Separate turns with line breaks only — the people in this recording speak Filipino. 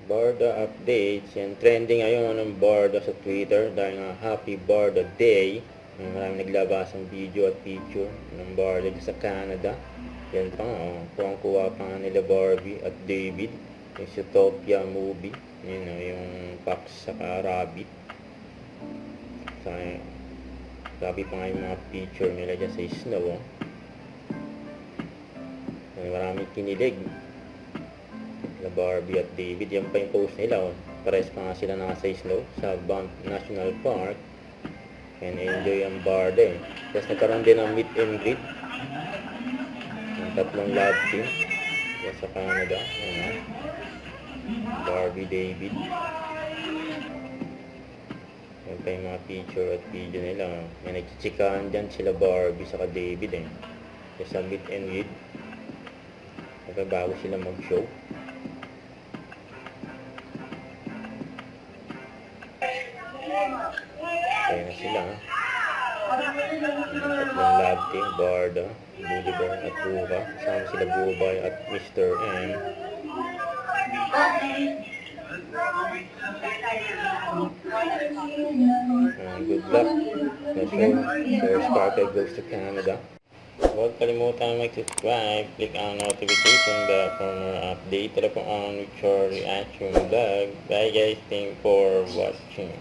Barda updates. Yan, trending ngayon ang Barda sa Twitter dahil nga Happy Barda Day. Maraming naglabas ng video at picture ng Barda sa Canada. Yan pa nga, kuwang-kuwa pa nga nila Barbie at David. Yung Zootopia movie. Yun, yung Fox saka Rabbit. Sabi pa nga yung mga picture nila dyan sa snow. Maraming kinilig na Barbie at David. Yan pa yung post nila. Pares pa nga sila nasa snow sa Banff National Park. And enjoy ang Barda. Tapos nagkaroon din ng meet and greet ng tatlong love team yan sa Canada. Yan, Barbie, David. Yan pa yung mga picture at video nila. May nagchichikahan dyan sila Barbie saka David sa meet and greet. Bago sila mag-show. Kaya na sila. Tatlong love team, Barda, Bolivar at Buba. Kasama sila Bubay at Mr. M. Good luck. First Sparkle goes to Canada. Huwag kalimutan mag-subscribe, click ang notification bell for more update. Tara po ang Richard Reaction Vlog. Bye guys, thanks for watching.